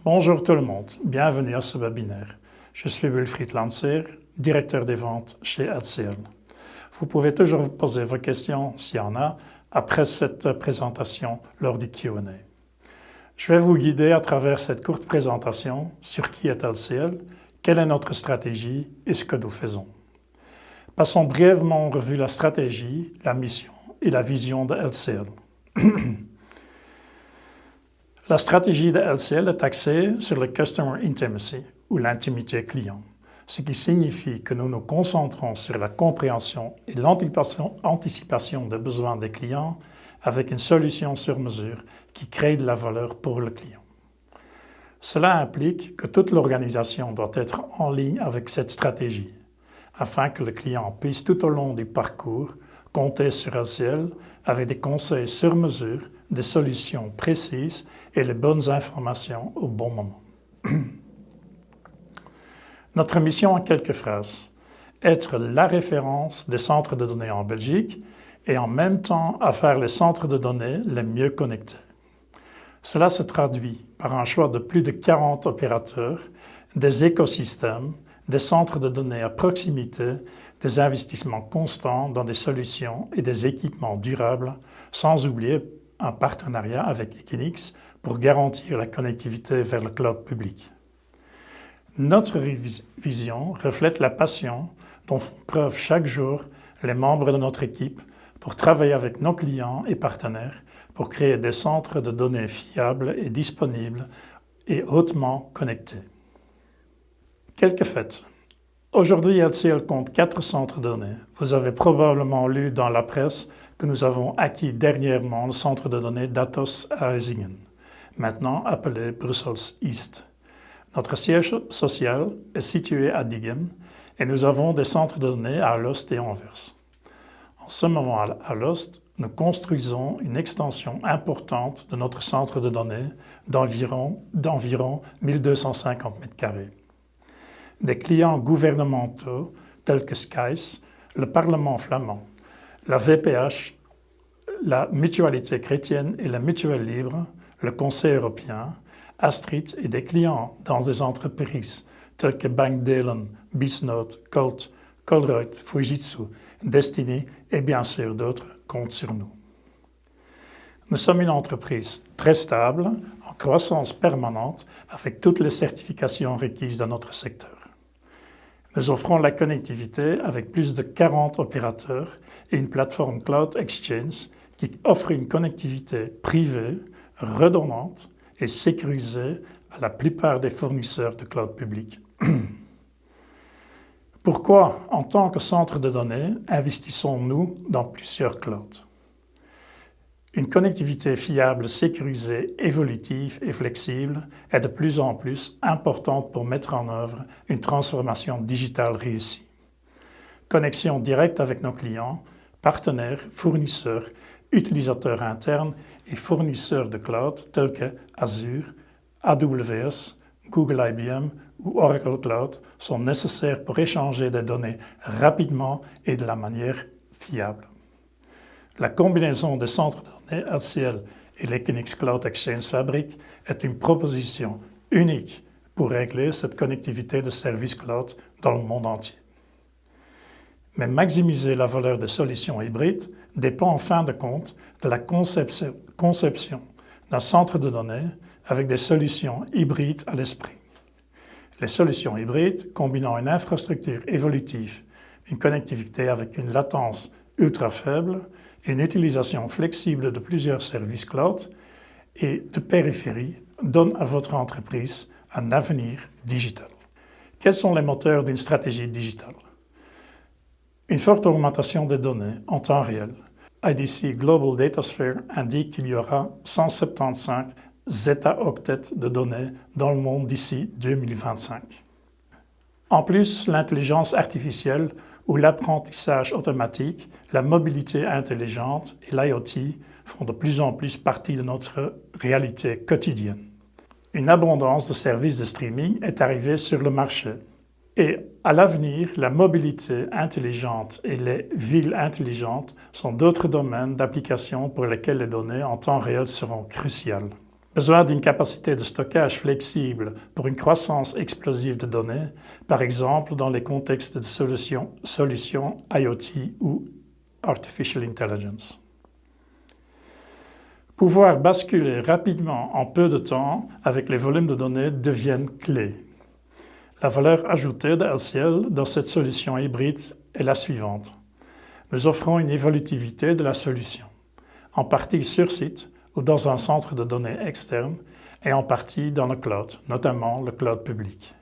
Bonjour tout le monde, bienvenue à ce webinaire. Je suis Wilfried Lancer, directeur des ventes chez LCL. Vous pouvez toujours vous poser vos questions, s'il y en a, après cette présentation lors du Q&A. Je vais vous guider à travers cette courte présentation sur qui est LCL, quelle est notre stratégie et ce que nous faisons. Passons brièvement en revue la stratégie, la mission et la vision de LCL. La stratégie de LCL est axée sur le Customer Intimacy ou l'intimité client, ce qui signifie que nous nous concentrons sur la compréhension et l'anticipation des besoins des clients avec une solution sur mesure qui crée de la valeur pour le client. Cela implique que toute l'organisation doit être en ligne avec cette stratégie, afin que le client puisse tout au long du parcours compter sur LCL avec des conseils sur mesure, des solutions précises et les bonnes informations au bon moment. Notre mission en quelques phrases, être la référence des centres de données en Belgique et en même temps à faire les centres de données les mieux connectés. Cela se traduit par un choix de plus de 40 opérateurs, des écosystèmes, des centres de données à proximité, des investissements constants dans des solutions et des équipements durables, sans oublier un partenariat avec Equinix pour garantir la connectivité vers le cloud public. Notre vision reflète la passion dont font preuve chaque jour les membres de notre équipe pour travailler avec nos clients et partenaires pour créer des centres de données fiables et disponibles et hautement connectés. Quelques faits. Aujourd'hui, LCL compte 4 centres de données. Vous avez probablement lu dans la presse que nous avons acquis dernièrement le centre de données d'Atos à Huizingen, maintenant appelé Brussels East. Notre siège social est situé à Diegem et nous avons des centres de données à Alost et Anvers. En ce moment, à Alost, nous construisons une extension importante de notre centre de données d'environ 1250 m². Des clients gouvernementaux tels que SKYS, le Parlement flamand, la VPH, la Mutualité chrétienne et la Mutuelle libre, le Conseil européen, Astrid et des clients dans des entreprises telles que Bankdelen, Bisnode, Colt, Colruyt, Fujitsu, Destiny et bien sûr d'autres comptent sur nous. Nous sommes une entreprise très stable, en croissance permanente, avec toutes les certifications requises dans notre secteur. Nous offrons la connectivité avec plus de 40 opérateurs et une plateforme Cloud Exchange qui offre une connectivité privée, redondante et sécurisée à la plupart des fournisseurs de cloud public. Pourquoi, en tant que centre de données, investissons-nous dans plusieurs clouds? Une connectivité fiable, sécurisée, évolutive et flexible est de plus en plus importante pour mettre en œuvre une transformation digitale réussie. Connexion directe avec nos clients, partenaires, fournisseurs, utilisateurs internes et fournisseurs de cloud tels que Azure, AWS, Google IBM ou Oracle Cloud sont nécessaires pour échanger des données rapidement et de la manière fiable. La combinaison des centres de données LCL et l'Equinix Cloud Exchange Fabric est une proposition unique pour régler cette connectivité de services cloud dans le monde entier. Mais maximiser la valeur des solutions hybrides dépend en fin de compte de la conception d'un centre de données avec des solutions hybrides à l'esprit. Les solutions hybrides combinant une infrastructure évolutive, une connectivité avec une latence ultra faible, une utilisation flexible de plusieurs services cloud et de périphérie donnent à votre entreprise un avenir digital. Quels sont les moteurs d'une stratégie digitale? Une forte augmentation des données en temps réel. IDC Global Datasphere indique qu'il y aura 175 zeta-octets de données dans le monde d'ici 2025. En plus, l'intelligence artificielle où l'apprentissage automatique, la mobilité intelligente et l'IoT font de plus en plus partie de notre réalité quotidienne. Une abondance de services de streaming est arrivée sur le marché. Et à l'avenir, la mobilité intelligente et les villes intelligentes sont d'autres domaines d'application pour lesquels les données en temps réel seront cruciales. Besoin d'une capacité de stockage flexible pour une croissance explosive de données, par exemple dans les contextes de solutions IoT ou Artificial Intelligence. Pouvoir basculer rapidement en peu de temps avec les volumes de données deviennent clés. La valeur ajoutée de LCL dans cette solution hybride est la suivante. Nous offrons une évolutivité de la solution, en partie sur site ou dans un centre de données externe et en partie dans le cloud, notamment le cloud public.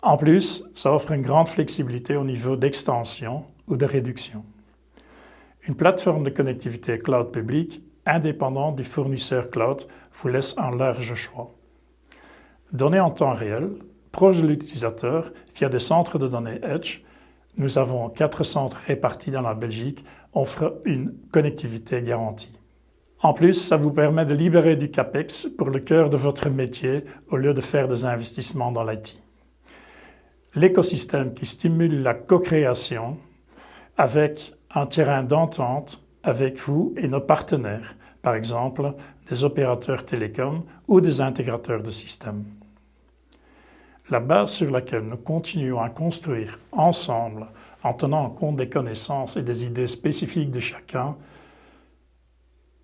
En plus, ça offre une grande flexibilité au niveau d'extension ou de réduction. Une plateforme de connectivité cloud public indépendante du fournisseur cloud vous laisse un large choix. Données en temps réel, proche de l'utilisateur via des centres de données Edge, nous avons 4 centres répartis dans la Belgique, offrent une connectivité garantie. En plus, ça vous permet de libérer du CAPEX pour le cœur de votre métier au lieu de faire des investissements dans l'IT. L'écosystème qui stimule la co-création avec un terrain d'entente avec vous et nos partenaires, par exemple des opérateurs télécoms ou des intégrateurs de systèmes. La base sur laquelle nous continuons à construire ensemble en tenant compte des connaissances et des idées spécifiques de chacun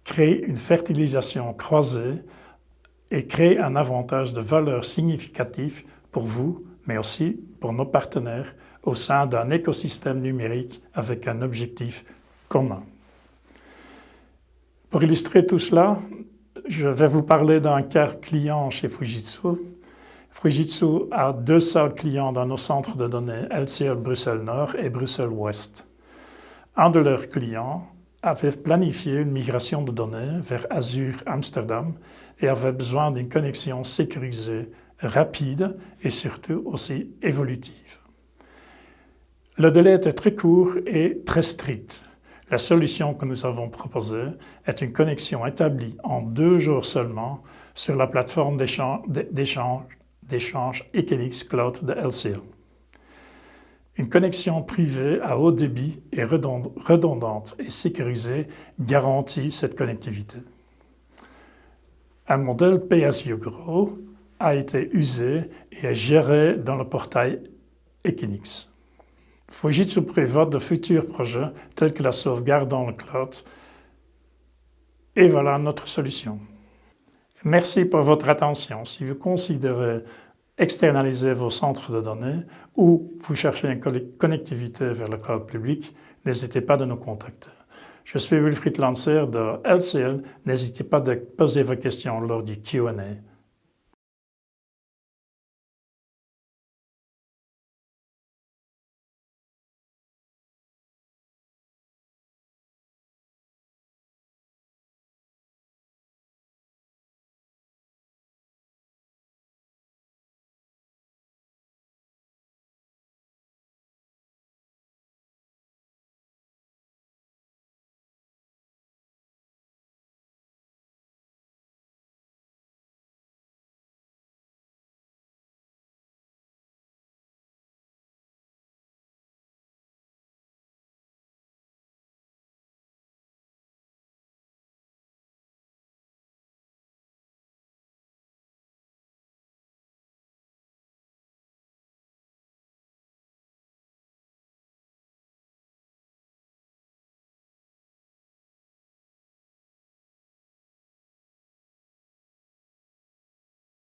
crée une fertilisation croisée et crée un avantage de valeur significatif pour vous, mais aussi pour nos partenaires au sein d'un écosystème numérique avec un objectif commun. Pour illustrer tout cela, je vais vous parler d'un cas client chez Fujitsu. Fujitsu a 2 salles clients dans nos centres de données LCL Bruxelles Nord et Bruxelles Ouest. Un de leurs clients avait planifié une migration de données vers Azure Amsterdam et avait besoin d'une connexion sécurisée, rapide et surtout aussi évolutive. Le délai était très court et très strict. La solution que nous avons proposée est une connexion établie en 2 jours seulement sur la plateforme d'échange Equinix Cloud de LCL. Une connexion privée à haut débit et redondante et sécurisée garantit cette connectivité. Un modèle pay-as-you-go a été usé et est géré dans le portail Equinix. Fujitsu prévoit de futurs projets tels que la sauvegarde dans le cloud. Et voilà notre solution. Merci pour votre attention. Si vous considérez externaliser vos centres de données ou vous cherchez une connectivité vers le cloud public, n'hésitez pas à nous contacter. Je suis Wilfried Lancer de LCL. N'hésitez pas à poser vos questions lors du Q&A.